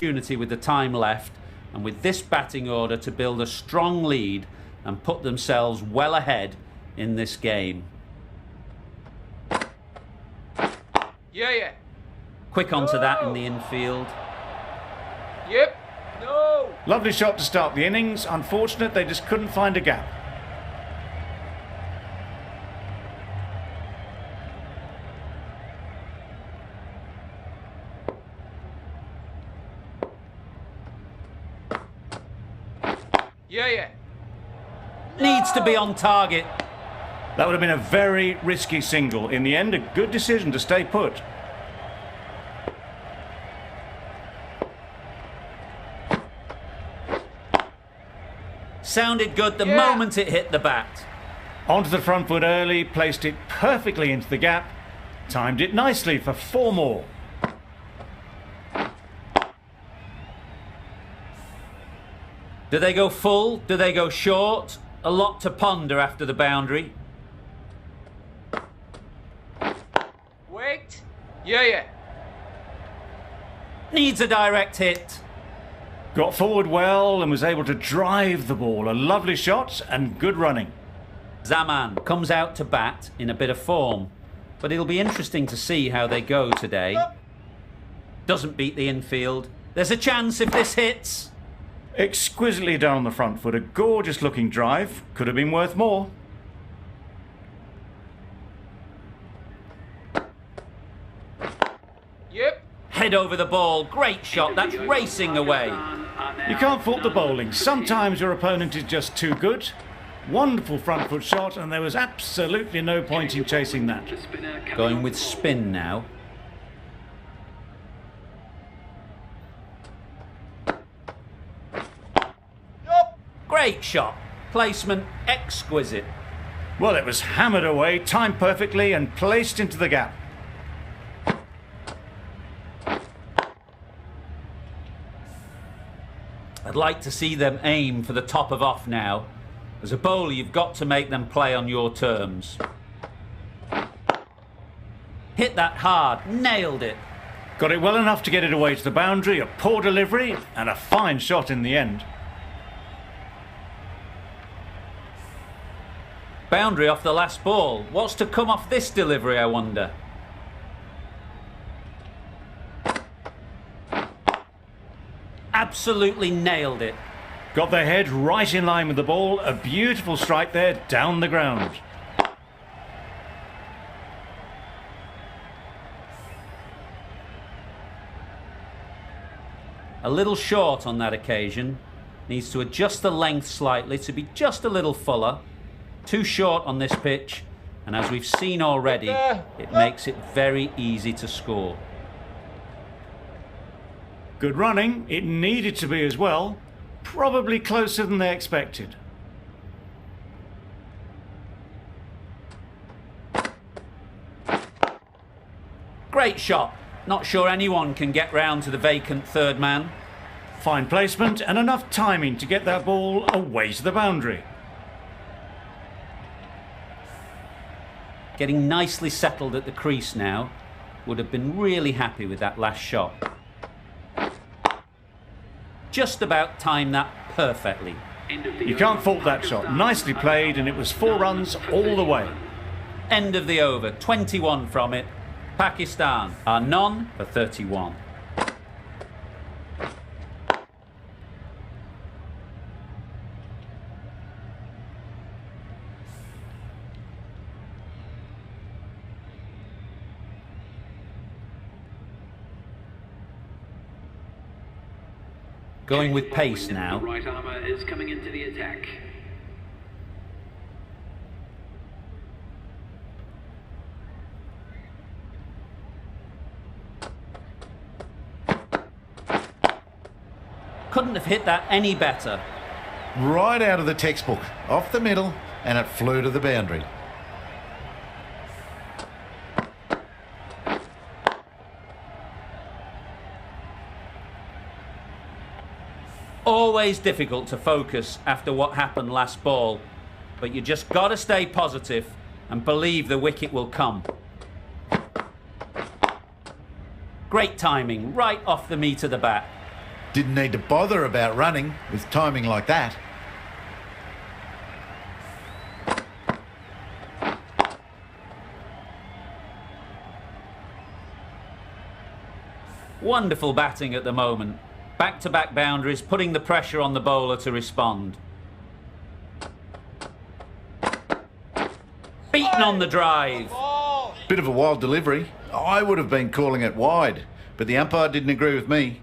opportunity with the time left and with this batting order to build a strong lead and put themselves well ahead in this game. Yeah. Quick onto that in the infield. Yep. No. Lovely shot to start the innings. Unfortunate they just couldn't find a gap. Yeah. Needs to be on target. That would have been a very risky single. In the end, a good decision to stay put. Sounded good the moment it hit the bat. Onto the front foot early, placed it perfectly into the gap, timed it nicely for 4 more. Do they go full? Do they go short? A lot to ponder after the boundary. Wait. Yeah. Needs a direct hit. Got forward well and was able to drive the ball. A lovely shot and good running. Zaman comes out to bat in a bit of form, but it'll be interesting to see how they go today. Doesn't beat the infield. There's a chance if this hits. Exquisitely done on the front foot. A gorgeous looking drive. Could have been worth more. Yep. Head over the ball. Great shot. That's racing away. You can't fault the bowling. Sometimes your opponent is just too good. Wonderful front foot shot, and there was absolutely no point in chasing that. Going with spin now. Great shot. Placement exquisite. Well, it was hammered away, timed perfectly and placed into the gap. I'd like to see them aim for the top of off now. As a bowler, you've got to make them play on your terms. Hit that hard. Nailed it. Got it well enough to get it away to the boundary. A poor delivery and a fine shot in the end. Boundary off the last ball. What's to come off this delivery, I wonder? Absolutely nailed it. Got their head right in line with the ball. A beautiful strike there down the ground. A little short on that occasion. Needs to adjust the length slightly to be just a little fuller. Too short on this pitch, and as we've seen already, it makes it very easy to score. Good running. It needed to be as well. Probably closer than they expected. Great shot. Not sure anyone can get round to the vacant third man. Fine placement and enough timing to get that ball away to the boundary. Getting nicely settled at the crease now. Would have been really happy with that last shot. Just about timed that perfectly. You can't fault that shot. Nicely played, and it was 4 runs all the way. End of the over. 21 from it. Pakistan are none for 31. Going with pace now. Right armour is coming into the attack. Couldn't have hit that any better. Right out of the textbook, off the middle, and it flew to the boundary. Always difficult to focus after what happened last ball, but you just got to stay positive and believe the wicket will come. Great timing, right off the meat of the bat. Didn't need to bother about running with timing like that. Wonderful batting at the moment. Back-to-back boundaries, putting the pressure on the bowler to respond. Beaten on the drive. Bit of a wild delivery. I would have been calling it wide, but the umpire didn't agree with me.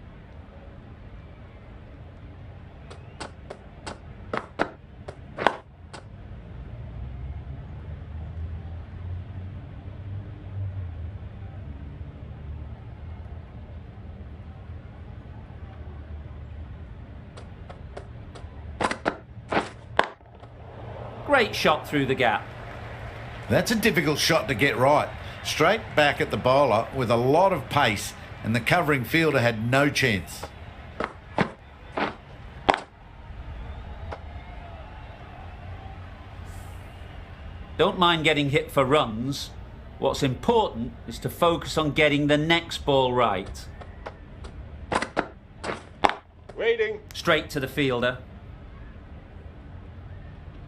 Great shot through the gap. That's a difficult shot to get right. Straight back at the bowler with a lot of pace, and the covering fielder had no chance. Don't mind getting hit for runs. What's important is to focus on getting the next ball right. Waiting. Straight to the fielder.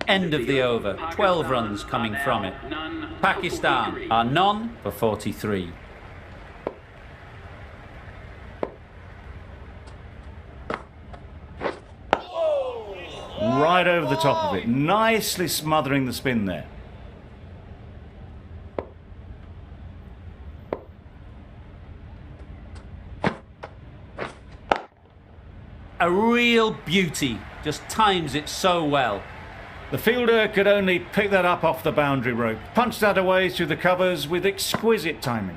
End of the over. 12 runs coming from it. Pakistan are none for 43. Right over the top of it, nicely smothering the spin there. A real beauty. Just times it so well. The fielder could only pick that up off the boundary rope, punched that away through the covers with exquisite timing.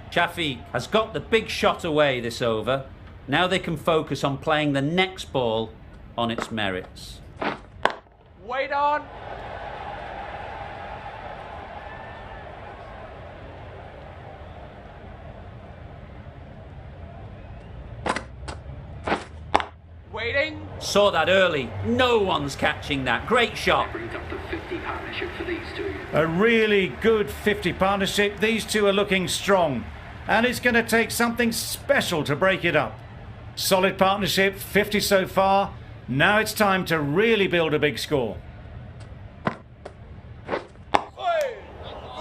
Shafiq has got the big shot away this over. Now they can focus on playing the next ball on its merits. Wait on. Waiting. Saw that early. No one's catching that. Great shot. Brings up the 50 partnership for these two. A really good 50 partnership. These two are looking strong, and it's going to take something special to break it up. Solid partnership, 50 so far. Now it's time to really build a big score.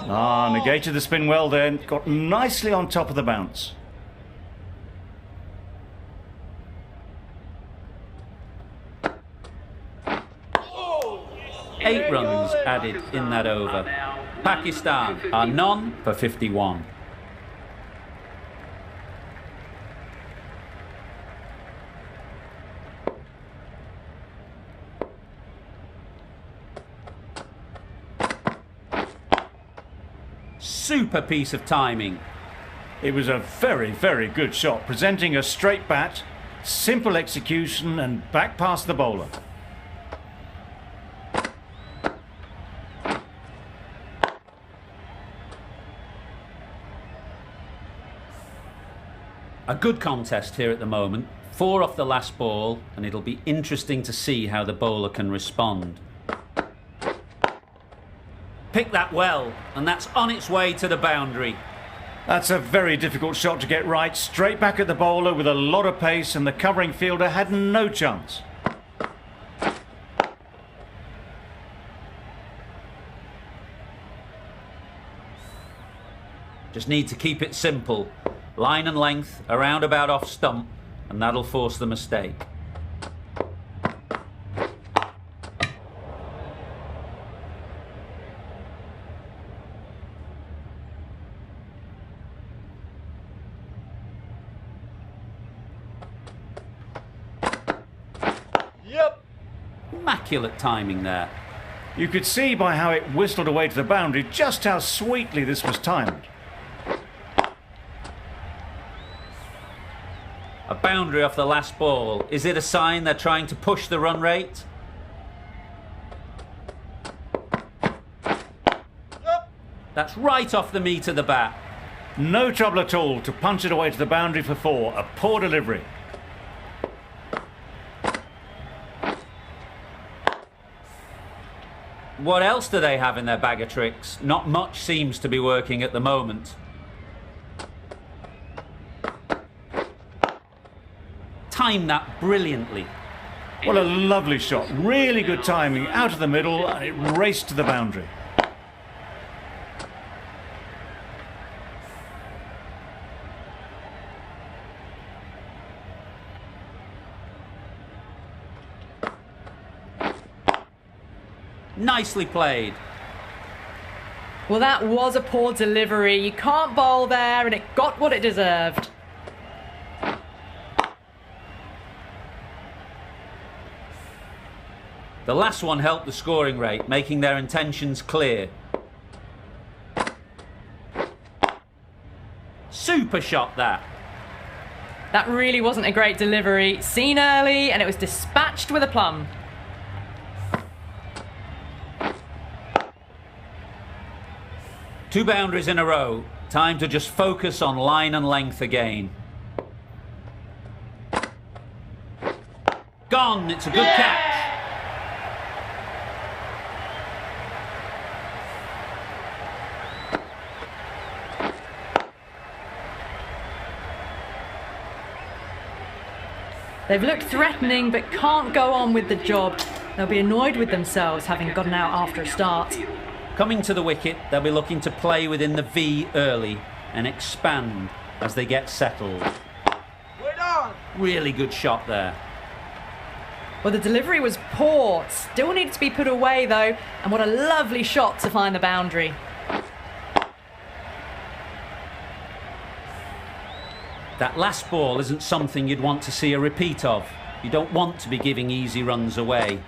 Negated the spin well then. Got nicely on top of the bounce. Eight runs added in that over. Pakistan are none for 51. Super piece of timing. It was a very, very good shot, presenting a straight bat, simple execution and back past the bowler. A good contest here at the moment. 4 off the last ball, and it'll be interesting to see how the bowler can respond. Pick that well, and that's on its way to the boundary. That's a very difficult shot to get right. Straight back at the bowler with a lot of pace, and the covering fielder had no chance. Just need to keep it simple. Line and length, around about off stump, and that'll force the mistake. Yep. Immaculate timing there. You could see by how it whistled away to the boundary just how sweetly this was timed. A boundary off the last ball. Is it a sign they're trying to push the run rate? Yep. That's right off the meat of the bat. No trouble at all to punch it away to the boundary for 4. A poor delivery. What else do they have in their bag of tricks? Not much seems to be working at the moment. Timed that brilliantly. What a lovely shot. Really good timing. Out of the middle, and it raced to the boundary. Nicely played. Well, that was a poor delivery. You can't bowl there, and it got what it deserved. The last one helped the scoring rate, making their intentions clear. Super shot that. That really wasn't a great delivery. Seen early, and it was dispatched with a plum. Two boundaries in a row. Time to just focus on line and length again. Gone. It's a good catch. They've looked threatening, but can't go on with the job. They'll be annoyed with themselves having gotten out after a start. Coming to the wicket, they'll be looking to play within the V early and expand as they get settled. Wait on. Really good shot there. Well, the delivery was poor. Still needed to be put away, though. And what a lovely shot to find the boundary. That last ball isn't something you'd want to see a repeat of. You don't want to be giving easy runs away.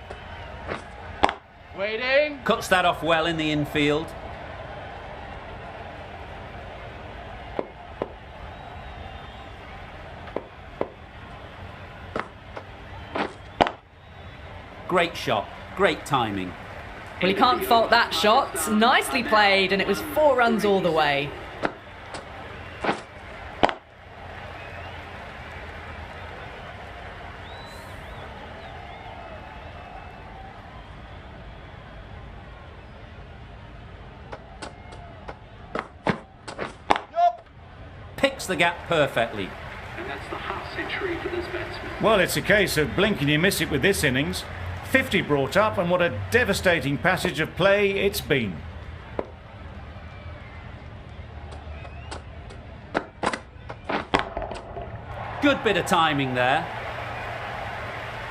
Waiting. Cuts that off well in the infield. Great shot, great timing. Well, you can't fault that shot. Nicely played, and it was 4 runs all the way. Picks the gap perfectly. And that's the half century for this batsman. Well, it's a case of blink and you miss it with this innings. 50 brought up, and what a devastating passage of play it's been. Good bit of timing there.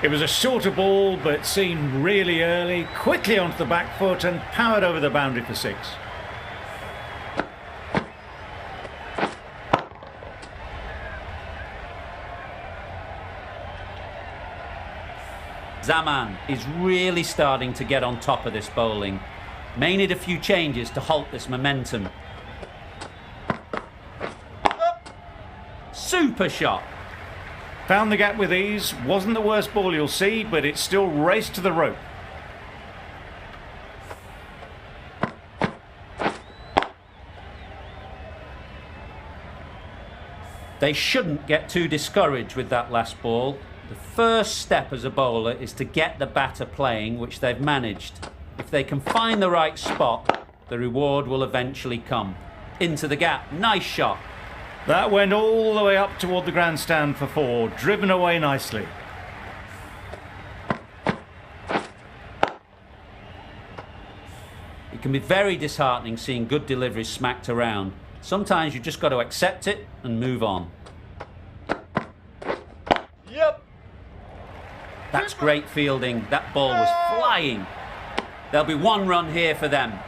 It was a shorter ball, but seen really early, quickly onto the back foot and powered over the boundary for 6. Zaman is really starting to get on top of this bowling. May need a few changes to halt this momentum. Super shot. Found the gap with ease. Wasn't the worst ball you'll see, but it still raced to the rope. They shouldn't get too discouraged with that last ball. The first step as a bowler is to get the batter playing, which they've managed. If they can find the right spot, the reward will eventually come. Into the gap. Nice shot. That went all the way up toward the grandstand for 4, driven away nicely. It can be very disheartening seeing good deliveries smacked around. Sometimes you've just got to accept it and move on. Yep. That's great fielding. That ball was flying. There'll be 1 run here for them.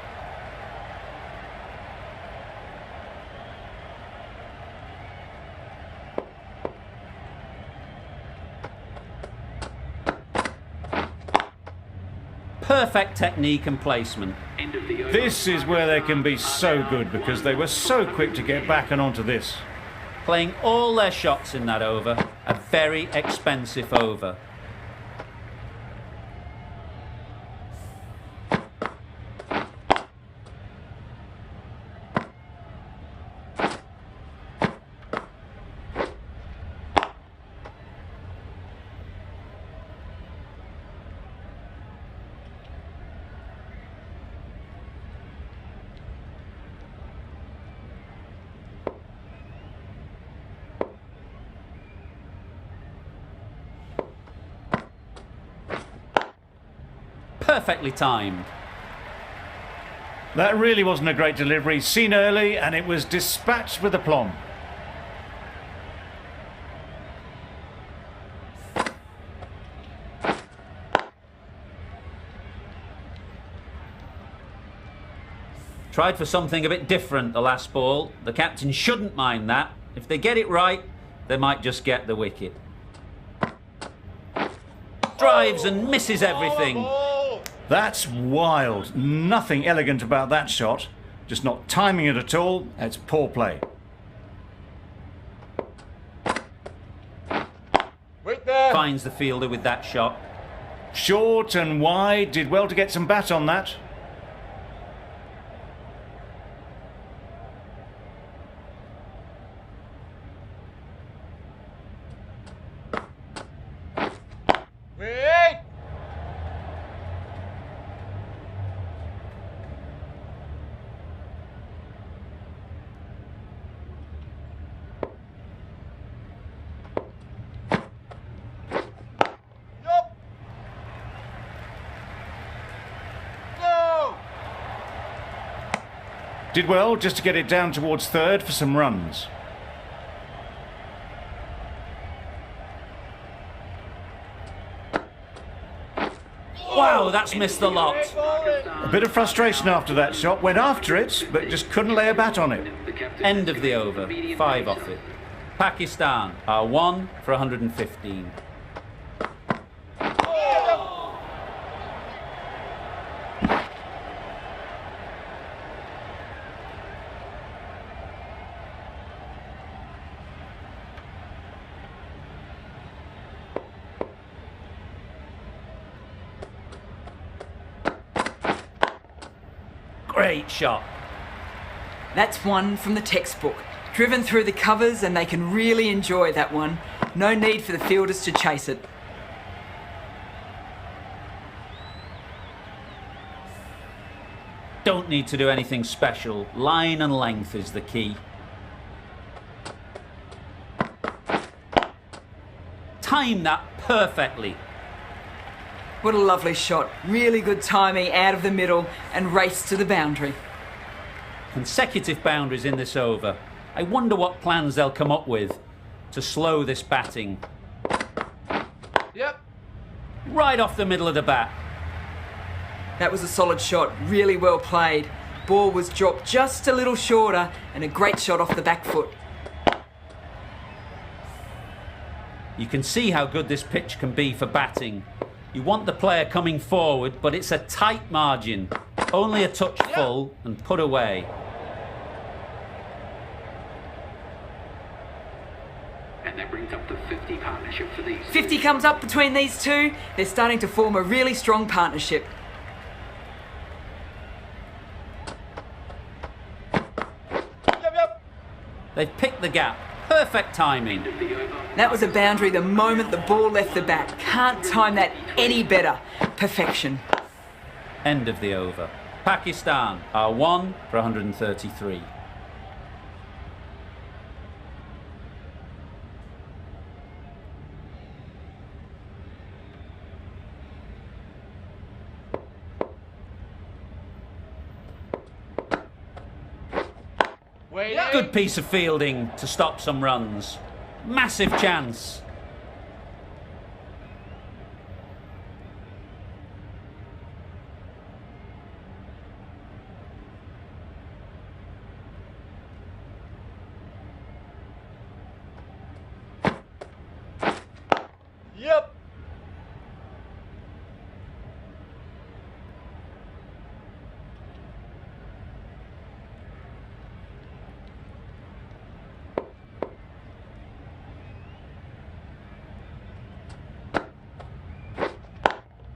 Perfect technique and placement. End of the over. This is where they can be so good, because they were so quick to get back and onto this. Playing all their shots in that over. A very expensive over. perfectly timed. That really wasn't a great delivery. Seen early, and it was dispatched with aplomb. Tried for something a bit different the last ball. The captain shouldn't mind that. If they get it right, they might just get the wicket. Drives and misses everything. That's wild. Nothing elegant about that shot. Just not timing it at all. It's poor play. Wait there. Finds the fielder with that shot. Short and wide. Did well to get some bat on that. Wait. Yup. No. Did well just to get it down towards third for some runs. Wow, that's missed the lot. A bit of frustration after that shot. Went after it, but just couldn't lay a bat on it. End of the over. 5 off it. Pakistan are 1 for 115. Great shot. That's one from the textbook. Driven through the covers and they can really enjoy that one. No need for the fielders to chase it. Don't need to do anything special. Line and length is the key. Time that perfectly. What a lovely shot. Really good timing out of the middle and race to the boundary. Consecutive boundaries in this over. I wonder what plans they'll come up with to slow this batting. Yep. Right off the middle of the bat. That was a solid shot. Really well played. Ball was dropped just a little shorter and a great shot off the back foot. You can see how good this pitch can be for batting. You want the player coming forward, but it's a tight margin. Only a touch full and put away. And that brings up the 50 partnership for these. 50 comes up between these two. They're starting to form a really strong partnership. Yep. They've picked the gap. Perfect timing. That was a boundary the moment the ball left the bat. Can't time that any better. Perfection. End of the over. Pakistan are 1 for 133. Wait. Good piece of fielding to stop some runs. Massive chance. Yep.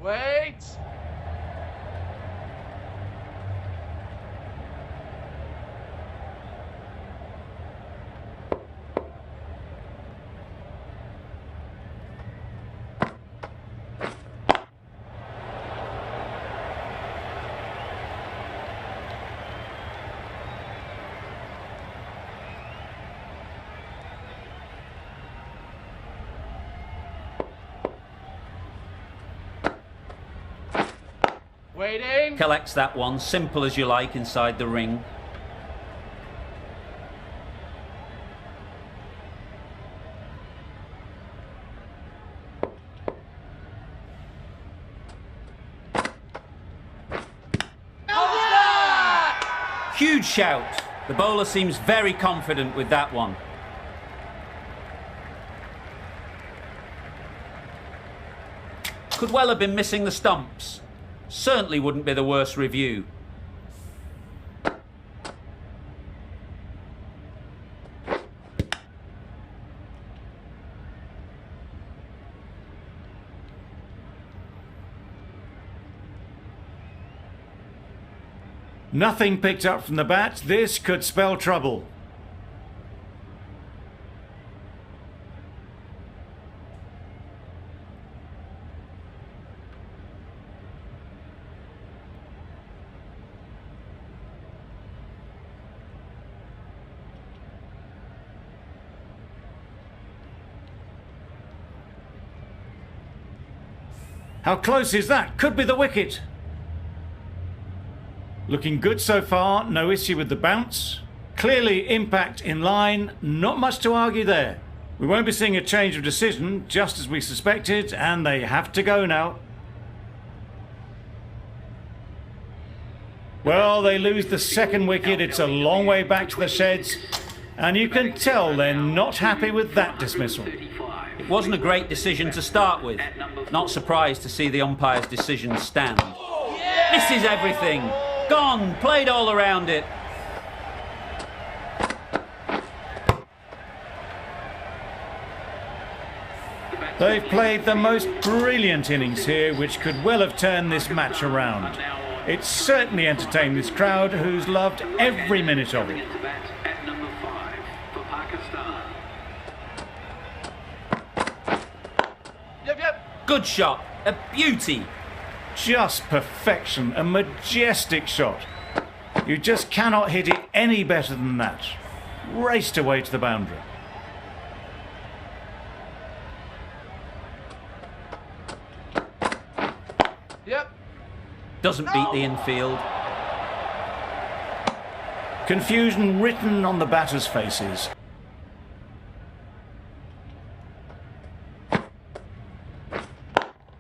Wait. Waiting. Collects that one, simple as you like, inside the ring. Huge shout. The bowler seems very confident with that one. Could well have been missing the stumps. Certainly wouldn't be the worst review. Nothing picked up from the bat. This could spell trouble. How close is that? Could be the wicket. Looking good so far, no issue with the bounce. Clearly impact in line, not much to argue there. We won't be seeing a change of decision, just as we suspected, and they have to go now. Well, they lose the second wicket, it's a long way back to the sheds, and you can tell they're not happy with that dismissal. It wasn't a great decision to start with. Not surprised to see the umpire's decision stand. This is everything. Gone, played all around it. They've played the most brilliant innings here, which could well have turned this match around. It's certainly entertained this crowd, who's loved every minute of it. At number 5 for Pakistan. Yep. Good shot, a beauty. Just perfection, a majestic shot. You just cannot hit it any better than that. Raced away to the boundary. Yep. Doesn't beat the infield. Confusion written on the batters' faces.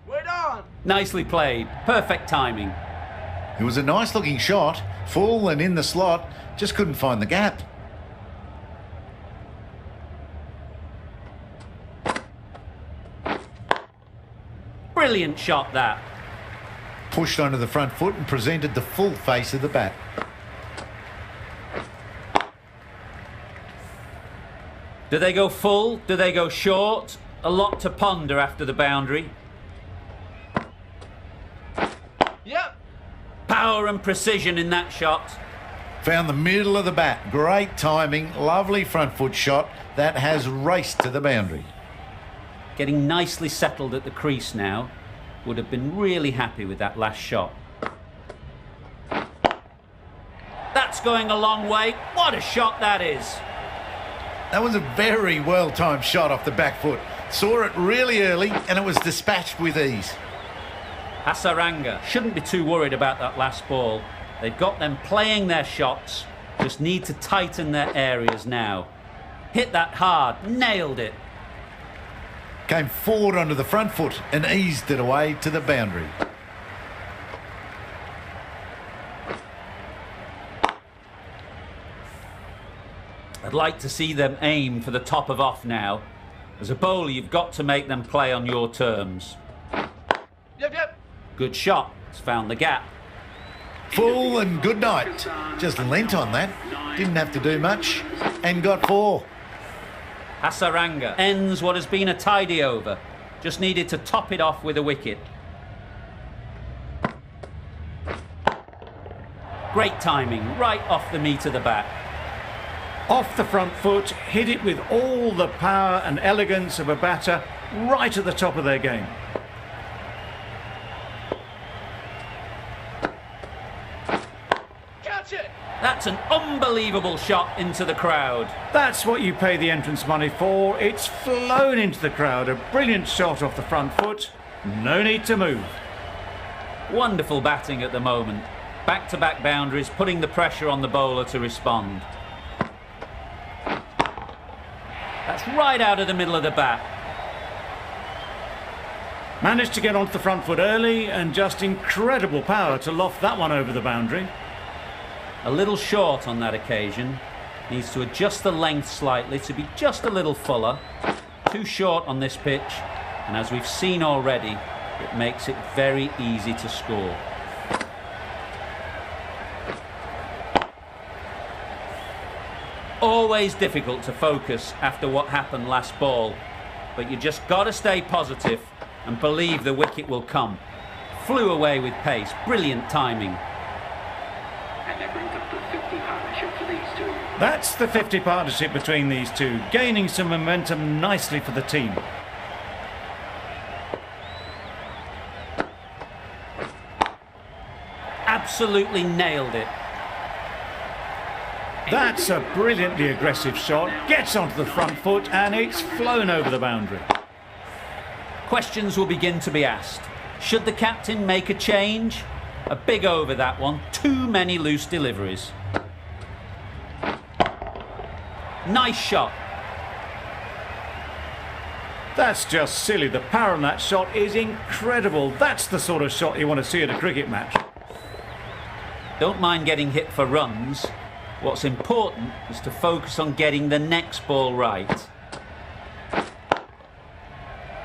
Wait on. Nicely played, perfect timing. It was a nice looking shot, full and in the slot, just couldn't find the gap. Brilliant shot that. Pushed onto the front foot and presented the full face of the bat. Do they go full? Do they go short? A lot to ponder after the boundary. Yep. Power and precision in that shot. Found the middle of the bat. Great timing, lovely front foot shot that has raced to the boundary. Getting nicely settled at the crease now. Would have been really happy with that last shot. That's going a long way. What a shot that is. That was a very well timed shot off the back foot. Saw it really early and it was dispatched with ease. Hasaranga shouldn't be too worried about that last ball. They've got them playing their shots, just need to tighten their areas now. Hit that hard, nailed it. Came forward onto the front foot and eased it away to the boundary. I'd like to see them aim for the top of off now. As a bowler, you've got to make them play on your terms. Yep. Good shot, it's found the gap. Full and good night. Just lent on that. Didn't have to do much and got 4. Hasaranga ends what has been a tidy over. Just needed to top it off with a wicket. Great timing, right off the meat of the bat. Off the front foot, hit it with all the power and elegance of a batter, right at the top of their game. Catch it. That's an unbelievable shot into the crowd. That's what you pay the entrance money for. It's flown into the crowd. A brilliant shot off the front foot. No need to move. Wonderful batting at the moment. Back-to-back boundaries, putting the pressure on the bowler to respond. That's right out of the middle of the bat. Managed to get onto the front foot early and just incredible power to loft that one over the boundary. A little short on that occasion. Needs to adjust the length slightly to be just a little fuller. Too short on this pitch, and as we've seen already, it makes it very easy to score. Always difficult to focus after what happened last ball, but you just got to stay positive and believe the wicket will come. Flew away with pace, brilliant timing. And that brings up the 50 partnership for these two. That's the 50 partnership between these two, gaining some momentum nicely for the team. Absolutely nailed it. That's a brilliantly aggressive shot, gets onto the front foot and it's flown over the boundary. Questions will begin to be asked. Should the captain make a change? A big over that one, too many loose deliveries. Nice shot. That's just silly, the power on that shot is incredible. That's the sort of shot you want to see at a cricket match. Don't mind getting hit for runs. What's important is to focus on getting the next ball right.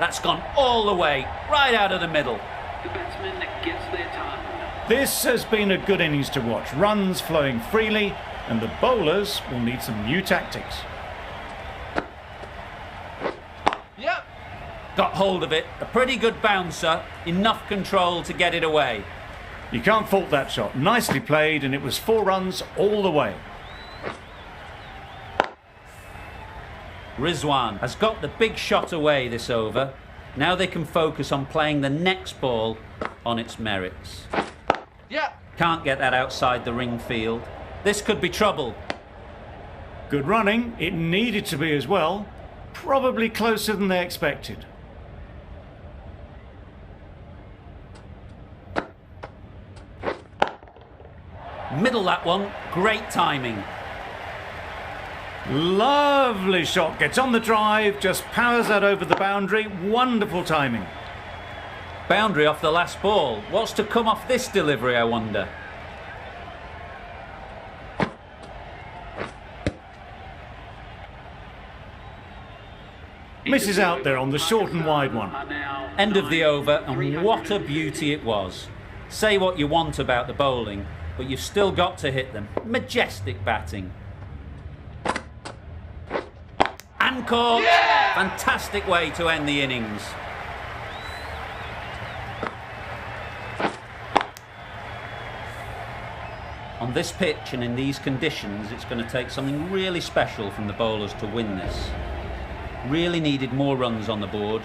That's gone all the way, right out of the middle. The batsman gets their time. This has been a good innings to watch. Runs flowing freely, and the bowlers will need some new tactics. Yep. Got hold of it, a pretty good bouncer, enough control to get it away. You can't fault that shot. Nicely played, and it was 4 runs all the way. Rizwan has got the big shot away this over. Now they can focus on playing the next ball on its merits. Yep. Can't get that outside the ring field. This could be trouble. Good running. It needed to be as well. Probably closer than they expected. Middle that one, great timing. Lovely shot. Gets on the drive, just powers that over the boundary. Wonderful timing. Boundary off the last ball. What's to come off this delivery, I wonder? Misses out there on the short and wide one. End of the over, and what a beauty it was. Say what you want about the bowling, but you've still got to hit them. Majestic batting. And caught. Yeah! Fantastic way to end the innings. On this pitch and in these conditions, it's going to take something really special from the bowlers to win this. Really needed more runs on the board,